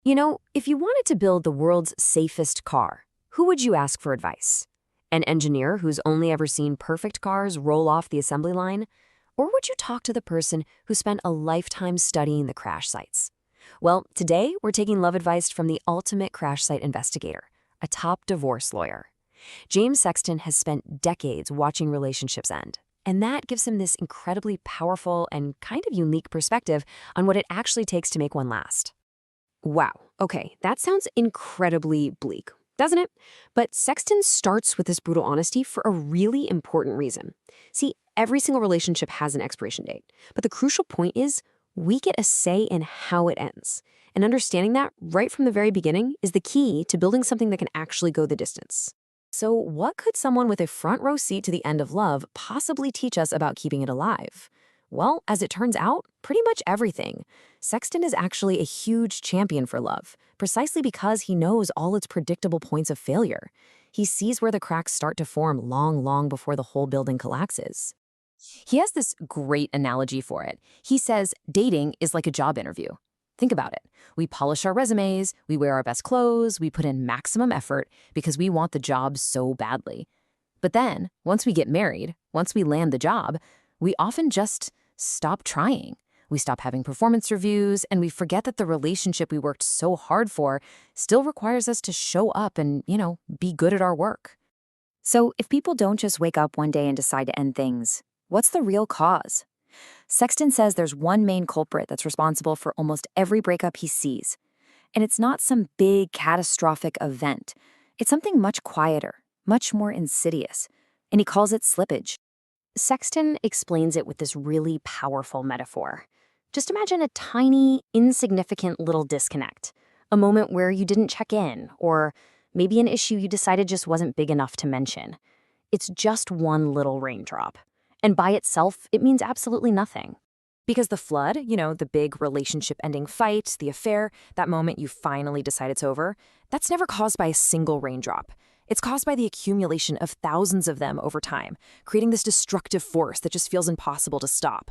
If you wanted to build the world's safest car, who would you ask for advice? An engineer who's only ever seen perfect cars roll off the assembly line? Or would you talk to the person who spent a lifetime studying the crash sites? Well, today we're taking love advice from the ultimate crash site investigator, a top divorce lawyer. James Sexton has spent decades watching relationships end, and that gives him this incredibly powerful and kind of unique perspective on what it actually takes to make one last. Wow, okay, that sounds incredibly bleak, doesn't it? But Sexton starts with this brutal honesty for a really important reason. See, every single relationship has an expiration date, but the crucial point is we get a say in how it ends. And understanding that right from the very beginning is the key to building something that can actually go the distance. So what could someone with a front row seat to the end of love possibly teach us about keeping it alive? Well, as it turns out, pretty much everything. Sexton is actually a huge champion for love, precisely because he knows all its predictable points of failure. He sees where the cracks start to form long before the whole building collapses. He has this great analogy for it. He says dating is like a job interview. Think about it. We polish our resumes, we wear our best clothes, we put in maximum effort because we want the job so badly. But then, once we get married, once we land the job, we often just stop trying. We stop having performance reviews, and we forget that the relationship we worked so hard for still requires us to show up and, be good at our work. So if people don't just wake up one day and decide to end things, what's the real cause? Sexton says there's one main culprit that's responsible for almost every breakup he sees. And it's not some big catastrophic event. It's something much quieter, much more insidious. And he calls it slippage. Sexton explains it with this really powerful metaphor. Just imagine a tiny, insignificant little disconnect. A moment where you didn't check in, or maybe an issue you decided just wasn't big enough to mention. It's just one little raindrop. And by itself, it means absolutely nothing. Because the flood, the big relationship-ending fight, the affair, that moment you finally decide it's over, that's never caused by a single raindrop. It's caused by the accumulation of thousands of them over time, creating this destructive force that just feels impossible to stop.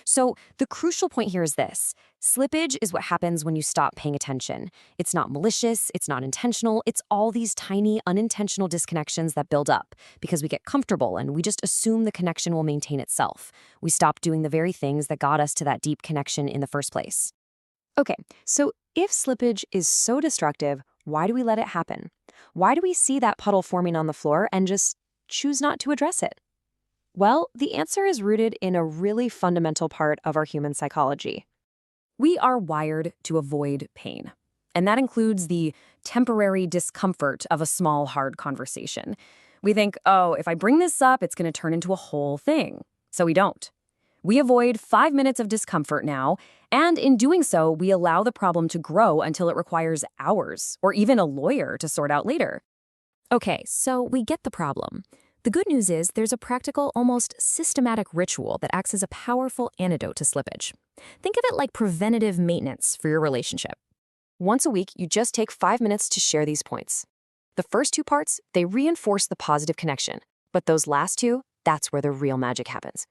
So the crucial point here is this. Slippage is what happens when you stop paying attention. It's not malicious, it's not intentional, it's all these tiny, unintentional disconnections that build up because we get comfortable and we just assume the connection will maintain itself. We stop doing the very things that got us to that deep connection in the first place. Okay, so if slippage is so destructive, why do we let it happen? Why do we see that puddle forming on the floor and just choose not to address it? Well, the answer is rooted in a really fundamental part of our human psychology. We are wired to avoid pain, and that includes the temporary discomfort of a small, hard conversation. We think, oh, if I bring this up, it's going to turn into a whole thing. So we don't. We avoid 5 minutes of discomfort now, and in doing so, we allow the problem to grow until it requires hours or even a lawyer to sort out later. Okay, so we get the problem. The good news is there's a practical, almost systematic ritual that acts as a powerful antidote to slippage. Think of it like preventative maintenance for your relationship. Once a week, you just take 5 minutes to share these points. The first 2 parts, they reinforce the positive connection, but those last 2, that's where the real magic happens.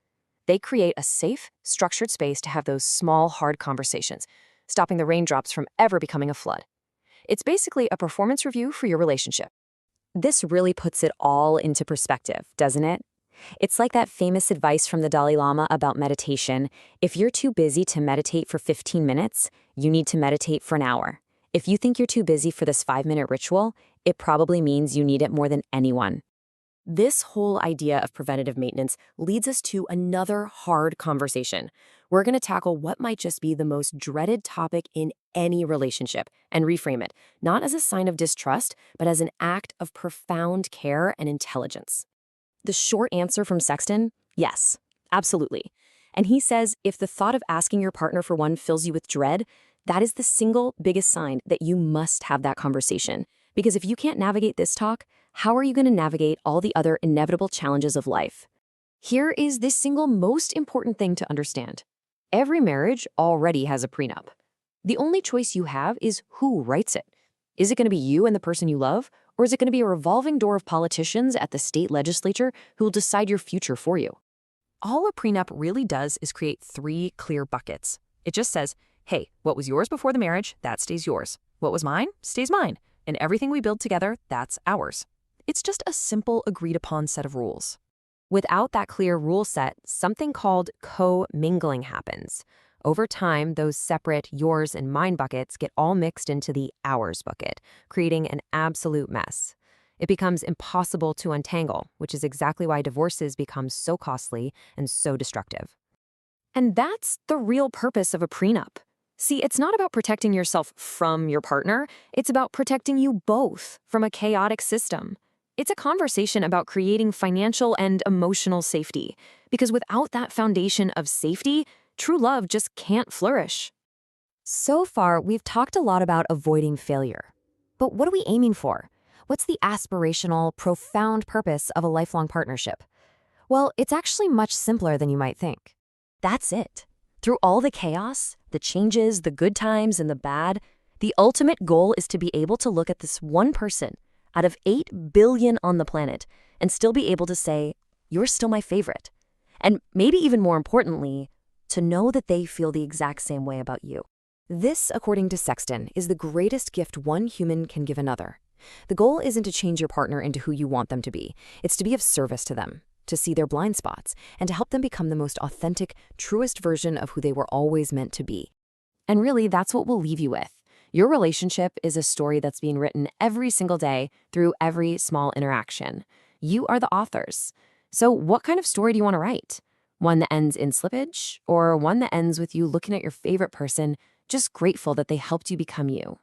They create a safe, structured space to have those small, hard conversations, stopping the raindrops from ever becoming a flood. It's basically a performance review for your relationship. This really puts it all into perspective, doesn't it? It's like that famous advice from the Dalai Lama about meditation. If you're too busy to meditate for 15 minutes, you need to meditate for an hour. If you think you're too busy for this 5-minute ritual, it probably means you need it more than anyone. This whole idea of preventative maintenance leads us to another hard conversation. We're going to tackle what might just be the most dreaded topic in any relationship and reframe it, not as a sign of distrust, but as an act of profound care and intelligence. The short answer from Sexton? Yes, absolutely. And he says if the thought of asking your partner for one fills you with dread, that is the single biggest sign that you must have that conversation. Because if you can't navigate this talk, how are you going to navigate all the other inevitable challenges of life? Here is the single most important thing to understand. Every marriage already has a prenup. The only choice you have is who writes it. Is it going to be you and the person you love, or is it going to be a revolving door of politicians at the state legislature who will decide your future for you? All a prenup really does is create 3 clear buckets. It just says, hey, what was yours before the marriage, that stays yours. What was mine stays mine, and everything we build together, that's ours. It's just a simple, agreed-upon set of rules. Without that clear rule set, something called co-mingling happens. Over time, those separate yours and mine buckets get all mixed into the ours bucket, creating an absolute mess. It becomes impossible to untangle, which is exactly why divorces become so costly and so destructive. And that's the real purpose of a prenup. See, it's not about protecting yourself from your partner, it's about protecting you both from a chaotic system. It's a conversation about creating financial and emotional safety, because without that foundation of safety, true love just can't flourish. So far, we've talked a lot about avoiding failure. But what are we aiming for? What's the aspirational, profound purpose of a lifelong partnership? Well, it's actually much simpler than you might think. That's it. Through all the chaos, the changes, the good times, and the bad, the ultimate goal is to be able to look at this one person out of 8 billion on the planet and still be able to say, you're still my favorite. And maybe even more importantly, to know that they feel the exact same way about you. This, according to Sexton, is the greatest gift one human can give another. The goal isn't to change your partner into who you want them to be. It's to be of service to them, to see their blind spots, and to help them become the most authentic, truest version of who they were always meant to be. And really, that's what we'll leave you with. Your relationship is a story that's being written every single day through every small interaction. You are the authors. So what kind of story do you want to write? One that ends in slippage, or one that ends with you looking at your favorite person, just grateful that they helped you become you?